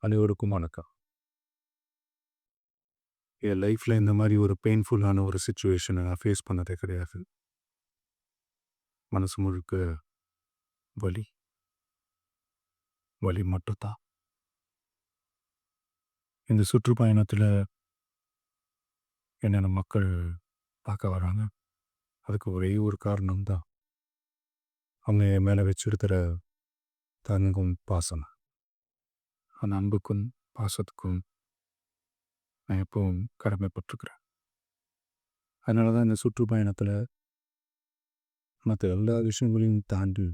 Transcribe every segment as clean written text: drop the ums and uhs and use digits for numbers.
அனைவருக்கும் வணக்கம். என் லைஃப்ல இந்த மாரி ஒரு பெயின்ஃபுல்லான ஒரு சிச்சுவேஷன நான் ஃபேஸ் பண்ணதே கிடையாது. மனசு முழுக்க வலி, வலி மட்டும் தான். இந்த சுற்றுப்பயணத்தில என்னென்ன மக்கள் பார்க்க வராங்க. அதுக்கு ஒரே ஒரு காரணம் தான். அவங்க என் மேல வச்சிருக்கிற தங்கும் பாசம். அந்த அன்புக்கும், பாசத்துக்கும் நான் எப்பவும் கடமைப்பட்டுருக்கிறேன். அதனால தான் இந்த சுற்றுப்பயணத்தில மத்த எல்லா விஷயங்களையும் தாண்டி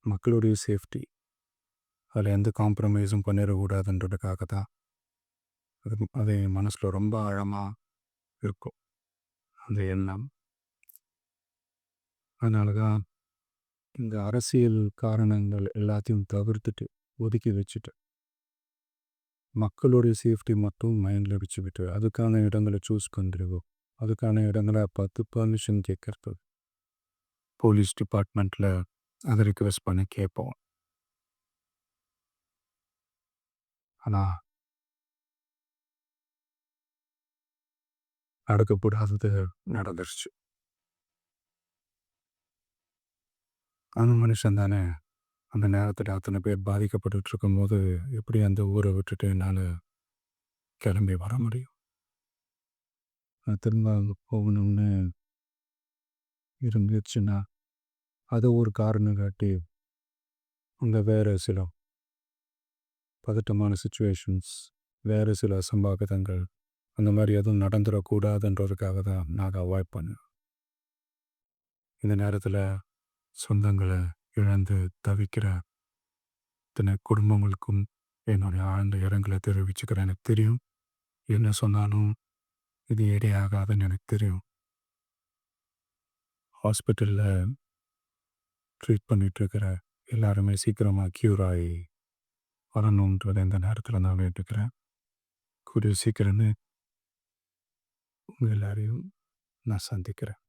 மக்களுடைய சேஃப்டி, அதில எந்த காம்ப்ரமைஸும் பண்ணிறக்கூடாதுன்றதுக்காக தான் அது என் மனசுல ரொம்ப ஆழமா இருக்கும். அந்த எண்ணம். அதனால தான் இந்த அரசியல் காரணங்கள் எல்லாத்தையும் தவிர்த்துட்டு, ஒதுக்கி வச்சுட்டு, மக்களுடைய சேஃப்டி மட்டும் மைண்டில் வச்சுக்கிட்டு, அதுக்கான இடங்கள சூஸ் பண்ணிடுவோம். அதுக்கான இடங்கள பார்த்து பெர்மிஷன் கேட்கறது. போலீஸ் டிபார்ட்மெண்ட்டில் அதை ரிக்வெஸ்ட் பண்ணி கேட்போம். ஆனால் நடக்கக்கூடாதது நடந்துருச்சு. அந்த மனுஷன் தானே அந்த நேரத்தில் அத்தனை பேர் பாதிக்கப்பட்டுட்டு இருக்கும்போது எப்படி அந்த ஊரை விட்டுட்டு என்னால் கிளம்பி வர முடியும்? நான் திரும்ப அங்கே போகணும்னு இருந்துச்சுன்னா அதை ஒரு காரணம் காட்டி அங்கே வேறு சில பதட்டமான சுச்சுவேஷன்ஸ், வேறு சில அசம்பாவிதங்கள் அந்த மாதிரி எதுவும் நடந்துடக்கூடாதுன்றதுக்காக தான் நான் அதை அவாய்ட் பண்ணேன். இந்த நேரத்தில் சொந்தங்களை இழந்து தவிக்கிற இத்தனை குடும்பங்களுக்கும் என்னுடைய ஆழ்ந்த இரங்கலை தெரிவிச்சுக்கிறேன். எனக்கு தெரியும் என்ன சொன்னாலும் இது எடையாகாதுன்னு எனக்கு தெரியும். ஹாஸ்பிட்டலில் ட்ரீட் பண்ணிகிட்ருக்கிற எல்லாருமே சீக்கிரமாக க்யூர் ஆகி வரணுன்றதை இந்த நேரத்தில் நான் வேண்டிக்கிறேன். கூடிய சீக்கிரமே உங்கள் எல்லாரையும் நான் சந்திக்கிறேன்.